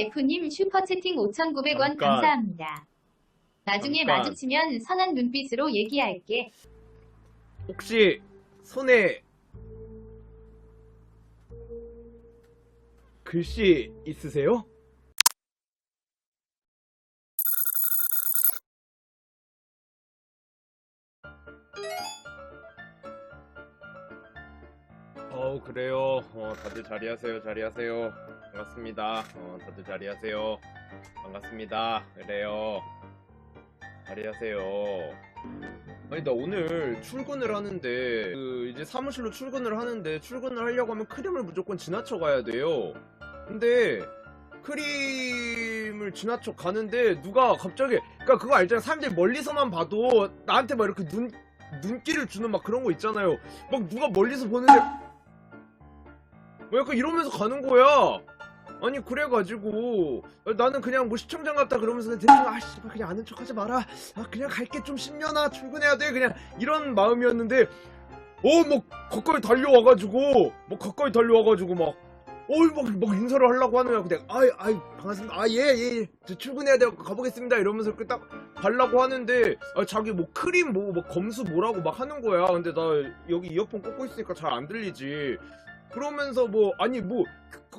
KF님 슈퍼채팅 5,900원 감사합니다. 나중에 마주치면 선한 눈빛으로 얘기할게. 혹시 손에 글씨 있으세요? 그래요. 다들 자리하세요. 자리하세요. 반갑습니다. 다들 자리하세요. 반갑습니다. 그래요. 자리하세요. 아니, 나 오늘 출근을 하는데, 이제 사무실로 출근을 하는데, 출근을 하려고 하면 크림을 무조건 지나쳐 가야 돼요. 근데, 크림을 지나쳐 가는데, 누가 갑자기, 그니까 그거 알잖아요. 사람들이 멀리서만 봐도, 나한테 막 이렇게 눈길을 주는 막 그런 거 있잖아요. 막 누가 멀리서 보는데, 뭐 약간 이러면서 가는 거야. 아니, 그래가지고 나는 그냥 뭐 시청장 같다 그러면서 대충 아씨 그냥 아는 척 하지 마라, 그냥 갈게, 좀 심려나, 출근해야 돼, 그냥 이런 마음이었는데 막 가까이 달려와가지고 막 인사를 하려고 하는 거야. 근데 아이 반갑습니다, 예, 저 출근해야 돼요, 가보겠습니다, 이러면서 이렇게 딱 가려고 하는데 자기 뭐 크림 뭐 검수 뭐라고 막 하는 거야. 근데 나 여기 이어폰 꽂고 있으니까 잘 안 들리지. 그러면서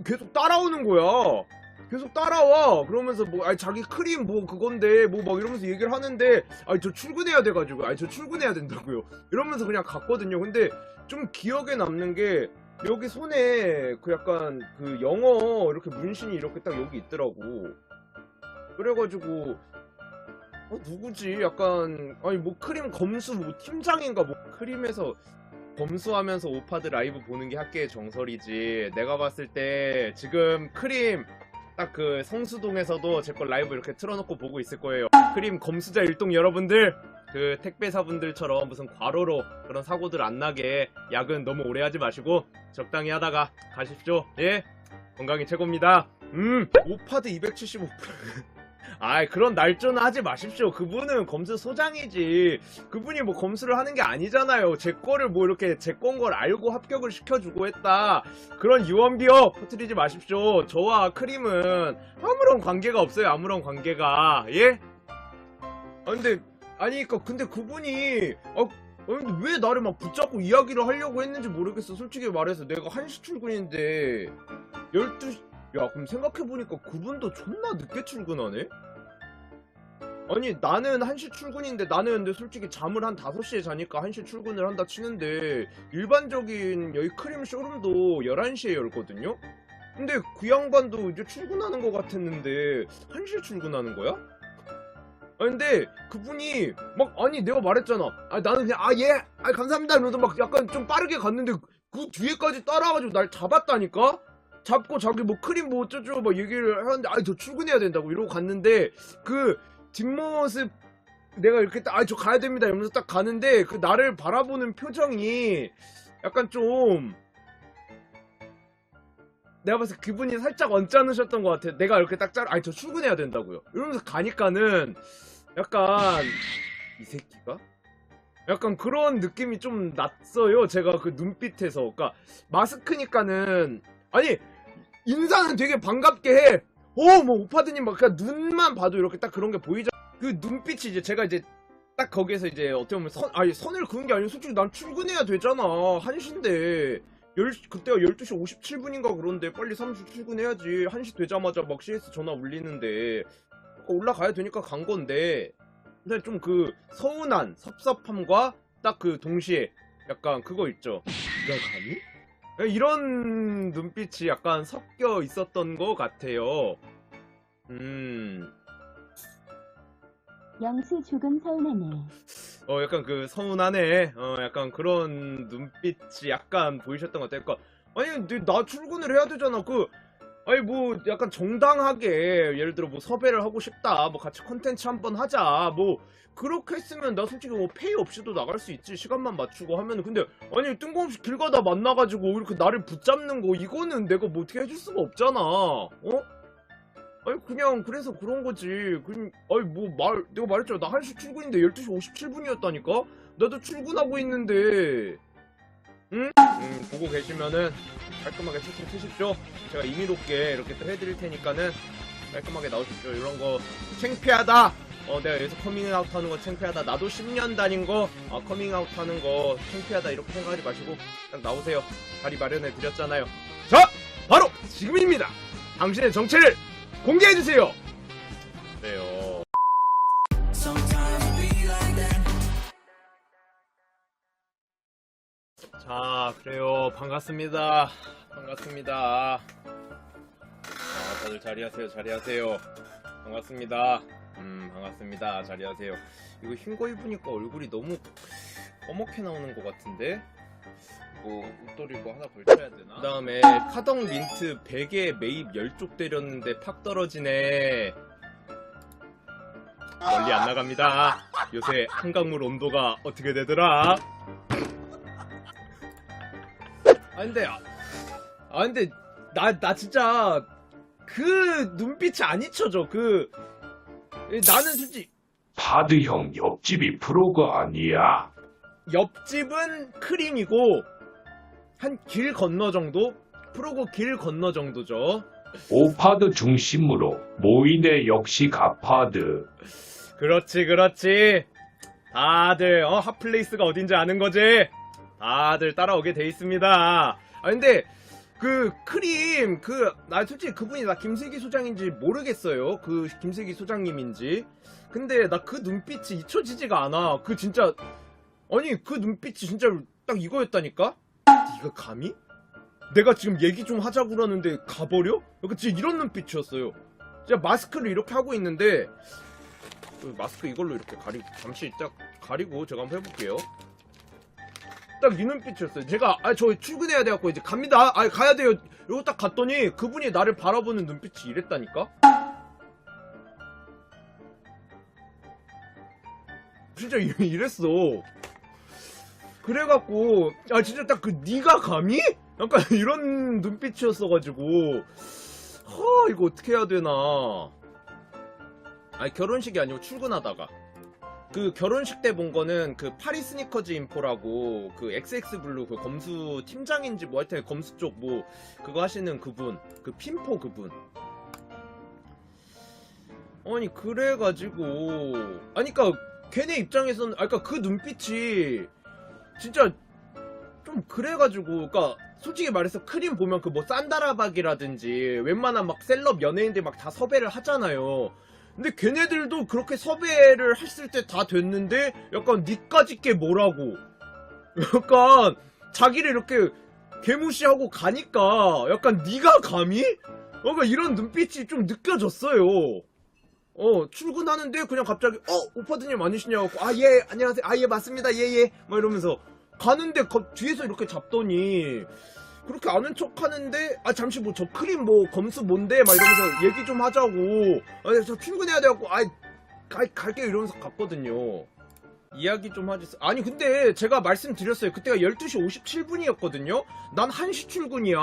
계속 따라오는 거야. 계속 따라와. 그러면서 자기 크림 그건데 막 이러면서 얘기를 하는데 저 출근해야 돼가지고 저 출근해야 된다고요, 이러면서 그냥 갔거든요. 근데 좀 기억에 남는 게 여기 손에 그 약간 그 영어 이렇게 문신이 이렇게 딱 여기 있더라고. 그래가지고 누구지? 약간 크림 검수 팀장인가 크림에서 검수하면서 오파드 라이브 보는 게 학계의 정설이지. 내가 봤을 때 지금 크림 딱 그 성수동에서도 제 거 라이브 이렇게 틀어놓고 보고 있을 거예요. 크림 검수자 일동 여러분들, 그 택배사분들처럼 무슨 과로로 그런 사고들 안 나게 야근 너무 오래 하지 마시고 적당히 하다가 가십시오. 예? 건강이 최고입니다. 오파드 275%. 그런 날조는 하지 마십시오. 그분은 검수 소장이지. 그분이 뭐 검수를 하는 게 아니잖아요. 제 거를 이렇게 제 건 걸 알고 합격을 시켜주고 했다, 그런 유언비어 퍼뜨리지 마십시오. 저와 크림은 아무런 관계가 없어요. 아무런 관계가. 예? 근데 그분이 근데 왜 나를 막 붙잡고 이야기를 하려고 했는지 모르겠어. 솔직히 말해서 내가 1시 출근인데 12시. 야, 그럼 생각해보니까 그분도 존나 늦게 출근하네? 아니, 나는 1시 출근인데, 나는 근데 솔직히 잠을 한 5시에 자니까 1시 출근을 한다 치는데, 일반적인 여기 크림 쇼룸도 11시에 열거든요? 근데 그 양반도 이제 출근하는 것 같았는데 1시에 출근하는 거야? 근데 그분이 내가 말했잖아. 나는 그냥 예, 감사합니다 이러면서 막 약간 좀 빠르게 갔는데 그 뒤에까지 따라와가지고 날 잡았다니까? 잡고 자기 크림 어쩌고 막 얘기를 하는데 저 출근해야 된다고 이러고 갔는데, 그 뒷모습 내가 이렇게 딱 저 가야 됩니다 이러면서 딱 가는데 그 나를 바라보는 표정이 약간 좀, 내가 봤을 때 그분이 살짝 언짢으셨던 것 같아. 내가 이렇게 딱 저 출근해야 된다고요 이러면서 가니까는 약간 이 새끼가? 약간 그런 느낌이 좀 났어요. 제가 그 눈빛에서. 그러니까 마스크니까는 인사는 되게 반갑게 해. 오파드님 그냥 눈만 봐도 이렇게 딱 그런 게 보이잖아. 그 눈빛이 이제 제가 이제 딱 거기에서 이제 어떻게 보면 선을 그은 게 아니고 솔직히 난 출근해야 되잖아. 1시인데. 그때가 12시 57분인가 그런데 빨리 사무실 출근해야지. 1시 되자마자 막 CS 전화 울리는데 올라가야 되니까 간 건데, 근데 좀 그 서운한 섭섭함과 딱 그 동시에 약간 그거 있죠. 내가 가니? 이런 눈빛이 약간 섞여 있었던 것 같아요. 영수 조금 서운하네. 약간 그 서운하네. 약간 그런 눈빛이 약간 보이셨던 것 같아요. 그러니까 근데 나 출근을 해야 되잖아. 약간 정당하게 예를 들어 섭외를 하고 싶다, 같이 컨텐츠 한번 하자, 그렇게 했으면 나 솔직히 페이 없이도 나갈 수 있지, 시간만 맞추고 하면은. 근데 뜬금없이 길 가다 만나가지고 이렇게 나를 붙잡는 거, 이거는 내가 어떻게 해줄 수가 없잖아. 그냥 그래서 그런 거지. 내가 말했잖아. 나 1시 출근인데 12시 57분이었다니까? 나도 출근하고 있는데. 응? 보고 계시면은 깔끔하게 채팅 치십시오. 제가 임의롭게 이렇게 또 해드릴 테니까는 깔끔하게 나오십시오. 이런 거 창피하다. 내가 여기서 커밍아웃 하는 거 창피하다. 나도 10년 다닌 거 커밍아웃 하는 거 창피하다 이렇게 생각하지 마시고 딱 나오세요. 자리 마련해 드렸잖아요. 자, 바로 지금입니다. 당신의 정체를 공개해 주세요. 그래요. 자, 그래요. 반갑습니다. 반갑습니다. 다들 자리하세요. 반갑습니다. 반갑습니다. 자리하세요. 이거 흰 거 입으니까 얼굴이 너무 검게 나오는 것 같은데? 뭐, 옷도리 뭐 하나 걸쳐야 되나? 그 다음에 카덕 민트 100에 매입 10쪽 때렸는데 팍 떨어지네. 멀리 안 나갑니다. 요새 한강물 온도가 어떻게 되더라? 근데 나 진짜 그 눈빛이 안 잊혀져. 나는 솔직히 파드 형 옆집이 프로그 아니야? 옆집은 크림이고 한 길 건너 정도? 프로그 길 건너 정도죠. 오파드 중심으로 모이네 역시 가파드. 그렇지. 다들 핫플레이스가 어딘지 아는 거지? 다들 따라오게 돼 있습니다. 근데 그 크림 나 솔직히 그분이 나 김슬기 소장인지 모르겠어요. 그 김슬기 소장님인지. 근데 나 그 눈빛이 잊혀지지가 않아. 진짜 아니 그 눈빛이 진짜 딱 이거였다니까? 네가 감히? 내가 지금 얘기 좀 하자고 그러는데 가버려? 약간 진짜 이런 눈빛이었어요. 진짜 마스크를 이렇게 하고 있는데 마스크 이걸로 이렇게 가리고 잠시 딱 가리고 제가 한번 해볼게요. 딱 이 눈빛이었어요. 제가 저 출근해야 돼갖고 이제 갑니다. 가야 돼요. 이러고 딱 갔더니 그분이 나를 바라보는 눈빛이 이랬다니까? 진짜 이랬어. 그래갖고 진짜 딱 네가 감히? 약간 이런 눈빛이었어가지고 이거 어떻게 해야 되나. 결혼식이 아니고 출근하다가 그 결혼식 때 본 거는 그 파리 스니커즈 인포라고 그 XX 블루 그 검수 팀장인지 뭐 하여튼 검수 쪽 뭐 그거 하시는 그분, 그 핀포 그분. 그래가지고 그니까 걔네 입장에서는 그니까 그 눈빛이 진짜 좀 그래가지고 그니까 솔직히 말해서 크림 보면 그 뭐 산다라박이라든지 웬만한 막 셀럽 연예인들 막 다 섭외를 하잖아요. 근데 걔네들도 그렇게 섭외를 했을 때 다 됐는데 약간 니까짓 게 뭐라고 약간 자기를 이렇게 개무시하고 가니까 약간 니가 감히? 약간 이런 눈빛이 좀 느껴졌어요. 출근하는데 그냥 갑자기 오빠드님 아니시냐고 예 안녕하세요 예 맞습니다 예예 막 이러면서 가는데 뒤에서 이렇게 잡더니 그렇게 아는 척 하는데 잠시 저 크림 검수 뭔데 막 이러면서 얘기 좀 하자고 저 출근해야 돼갖고 갈게요 이러면서 갔거든요. 이야기 좀 하지. 근데 제가 말씀드렸어요. 그때가 12시 57분이었거든요 난 1시 출근이야.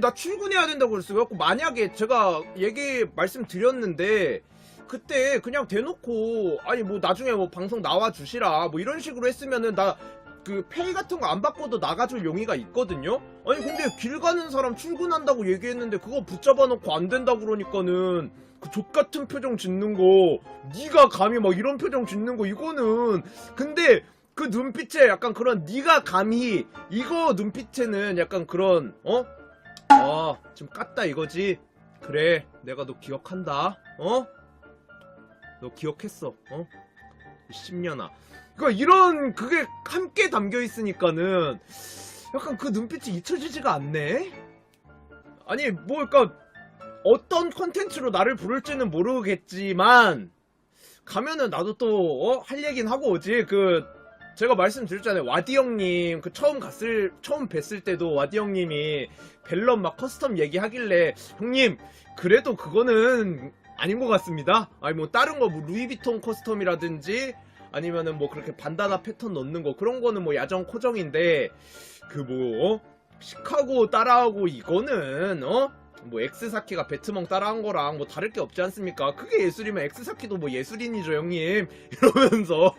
나 출근해야 된다고 그랬어요. 그래갖고 만약에 제가 말씀드렸는데 그때 그냥 대놓고 나중에 방송 나와주시라 이런 식으로 했으면은 나 그 페이 같은 거 안 받고도 나가줄 용의가 있거든요. 근데 길 가는 사람 출근한다고 얘기했는데 그거 붙잡아 놓고 안 된다 그러니까는 그 족같은 표정 짓는 거 니가 감히 이런 표정 짓는 거 이거는. 근데 그 눈빛에 약간 그런 니가 감히 이거 눈빛에는 약간 그런 지금 깠다 이거지. 그래 내가 너 기억한다. 너 기억했어. 10년아. 그러니까 이런 그게 함께 담겨 있으니까는 약간 그 눈빛이 잊혀지지가 않네. 그러니까 어떤 컨텐츠로 나를 부를지는 모르겠지만 가면은 나도 또 할 얘긴 하고 오지. 제가 말씀드렸잖아요. 와디 형님 처음 뵀을 때도 와디 형님이 벨럼 막 커스텀 얘기하길래 형님 그래도 그거는 아닌 것 같습니다. 다른 거 루이비통 커스텀이라든지 아니면은 그렇게 반다나 패턴 넣는 거 그런 거는 야정 코정인데 시카고 따라하고 이거는 엑스사키가 배트멍 따라한 거랑 다를 게 없지 않습니까? 그게 예술이면 엑스사키도 예술인이죠 형님 이러면서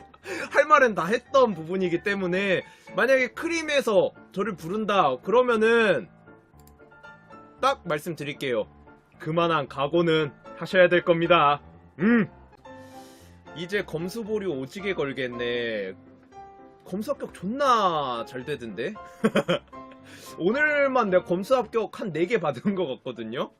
할 말은 다 했던 부분이기 때문에 만약에 크림에서 저를 부른다 그러면은 딱 말씀드릴게요. 그만한 각오는 하셔야 될 겁니다. 이제 검수보류 오지게 걸겠네. 검수 합격 존나 잘 되던데? 오늘만 내가 검수 합격 한 4개 받은 것 같거든요?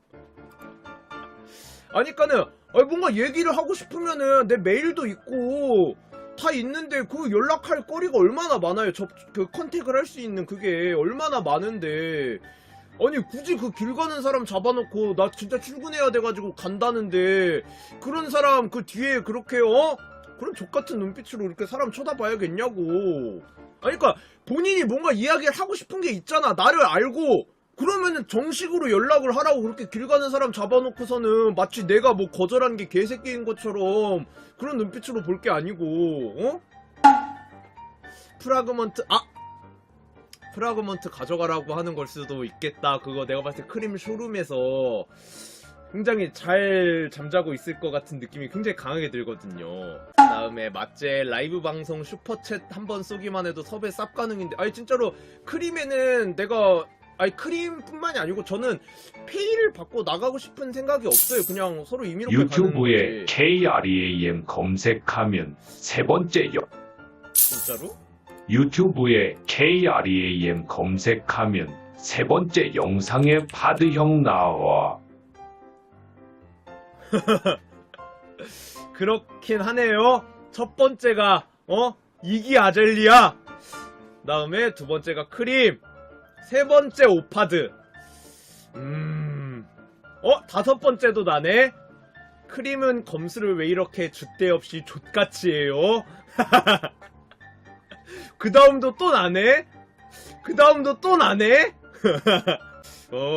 아니까는, 뭔가 얘기를 하고 싶으면은 내 메일도 있고, 다 있는데 그 연락할 거리가 얼마나 많아요. 그 컨택을 할 수 있는 그게 얼마나 많은데. 아니 굳이 그 길 가는 사람 잡아놓고 나 진짜 출근해야 돼가지고 간다는데 그런 사람 그 뒤에 그렇게 그런 족같은 눈빛으로 이렇게 사람 쳐다봐야겠냐고. 아니 그니까 본인이 뭔가 이야기를 하고 싶은 게 있잖아. 나를 알고 그러면은 정식으로 연락을 하라고. 그렇게 길 가는 사람 잡아놓고서는 마치 내가 뭐 거절한 게 개새끼인 것처럼 그런 눈빛으로 볼 게 아니고. 프라그먼트 가져가라고 하는 걸 수도 있겠다. 그거 내가 봤을 때 크림 쇼룸에서 굉장히 잘 잠자고 있을 것 같은 느낌이 굉장히 강하게 들거든요. 다음에 맞제 라이브 방송 슈퍼챗 한 번 쏘기만 해도 섭외 쌉 가능인데, 아니 진짜로 크림에는 내가 크림뿐만이 아니고 저는 페이를 받고 나가고 싶은 생각이 없어요. 그냥 서로 임의롭게 유튜브에 가는 건데. KREAM 검색하면 세 번째 진짜로? 유튜브에 KREAM 검색하면 세 번째 영상에 바드 형 나와. 그렇긴 하네요. 첫 번째가 이기 아젤리아, 다음에 두 번째가 크림, 세 번째 오파드. 다섯 번째도 나네. 크림은 검수를 왜 이렇게 줏대 없이 족같이 해요? 그 다음도 또 나네? 그 다음도 또 나네?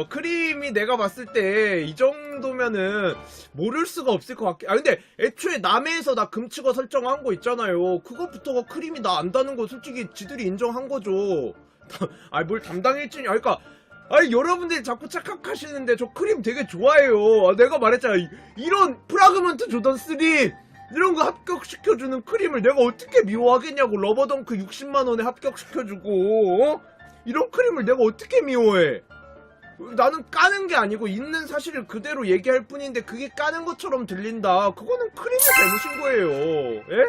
크림이 내가 봤을 때 이 정도면은 모를 수가 없을 것 같긴. 근데 애초에 남해에서 나 금치거 설정한 거 있잖아요. 그거부터가 크림이 나 안다는 거 솔직히 지들이 인정한 거죠. 뭘 담당 일진이. 그러니까 여러분들이 자꾸 착각하시는데 저 크림 되게 좋아해요. 내가 말했잖아. 이런 프라그먼트 조던 3 이런 거 합격시켜주는 크림을 내가 어떻게 미워하겠냐고. 러버덩크 60만원에 합격시켜주고 이런 크림을 내가 어떻게 미워해. 나는 까는 게 아니고 있는 사실을 그대로 얘기할 뿐인데 그게 까는 것처럼 들린다. 그거는 크림의 잘못인 거예요. 예?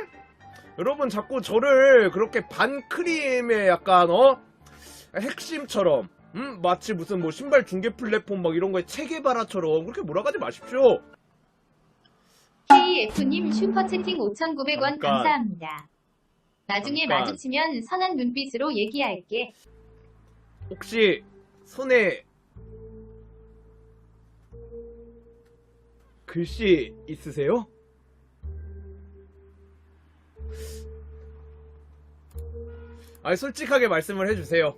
여러분 자꾸 저를 그렇게 반크림의 약간 핵심처럼 마치 무슨 뭐 신발 중개 플랫폼 막 이런 거에 체계바라처럼 그렇게 몰아가지 마십시오. KF님 슈퍼채팅 5,900원 잠깐. 감사합니다. 나중에 잠깐. 마주치면 선한 눈빛으로 얘기할게. 혹시 손에 글씨 있으세요? 솔직하게 말씀을 해주세요.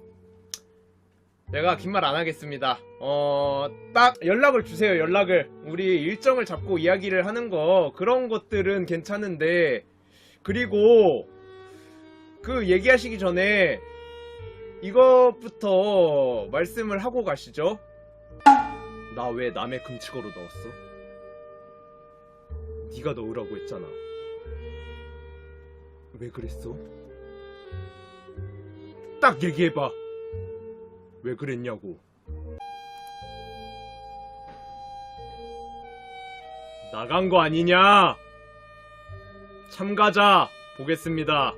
내가 긴 말 안 하겠습니다. 딱 연락을 주세요. 연락을. 우리 일정을 잡고 이야기를 하는 거, 그런 것들은 괜찮은데, 그리고 그 얘기하시기 전에 이것부터 말씀을 하고 가시죠. 나 왜 남의 금치거로 넣었어? 네가 넣으라고 했잖아. 왜 그랬어? 딱 얘기해봐. 왜 그랬냐고. 나간 거 아니냐? 참가자 보겠습니다.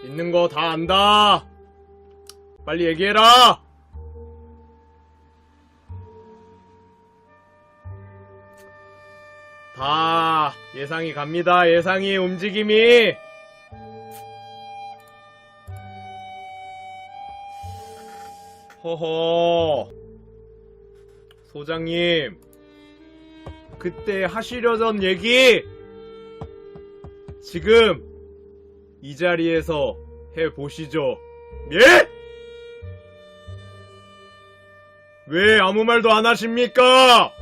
있는 거 다 안다. 빨리 얘기해라. 다 예상이 갑니다. 예상이 움직임이. 허허. 소장님, 그때 하시려던 얘기 지금 이 자리에서 해보시죠. 예? 왜 아무 말도 안 하십니까?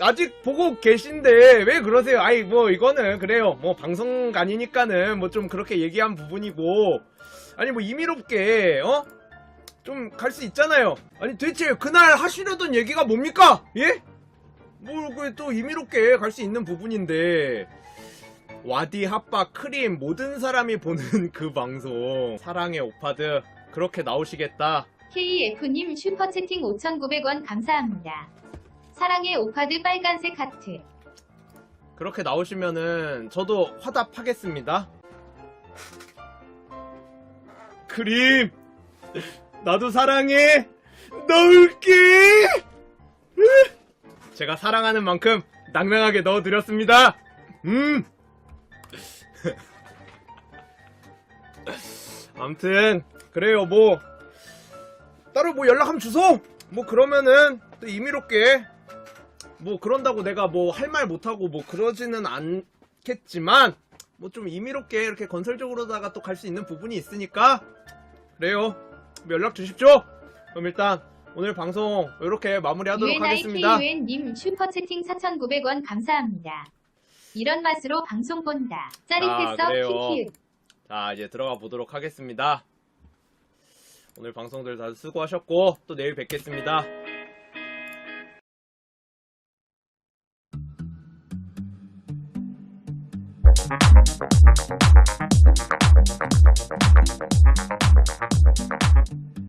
아직 보고 계신데 왜 그러세요? 뭐 이거는 그래요. 뭐 방송간이니까는 뭐 좀 그렇게 얘기한 부분이고, 뭐 임의롭게 좀 갈 수 있잖아요. 도대체 그날 하시려던 얘기가 뭡니까? 예? 뭐 또 임의롭게 갈 수 있는 부분인데, 와디, 핫바, 크림 모든 사람이 보는 그 방송 사랑의 오파드 그렇게 나오시겠다. KF님 슈퍼채팅 5,900원 감사합니다. 사랑의 오파드 빨간색 하트. 그렇게 나오시면은 저도 화답하겠습니다. 크림 나도 사랑해 넣을게. 제가 사랑하는 만큼 낭낭하게 넣어드렸습니다. 아무튼 그래요. 뭐 따로 뭐 연락하면 주소. 뭐 그러면은 또 임의롭게 뭐 그런다고 내가 뭐 할 말 못하고 뭐 그러지는 않겠지만 뭐 좀 임의롭게 이렇게 건설적으로다가 또 갈 수 있는 부분이 있으니까 그래요. 연락 주십시오. 그럼 일단 오늘 방송 이렇게 마무리하도록 하겠습니다. UNIKUN님 슈퍼채팅 4,900원 감사합니다. 이런 맛으로 방송 본다. 짜릿했어 그래요. 키키우. 자 이제 들어가 보도록 하겠습니다. 오늘 방송들 다들 수고하셨고 또 내일 뵙겠습니다.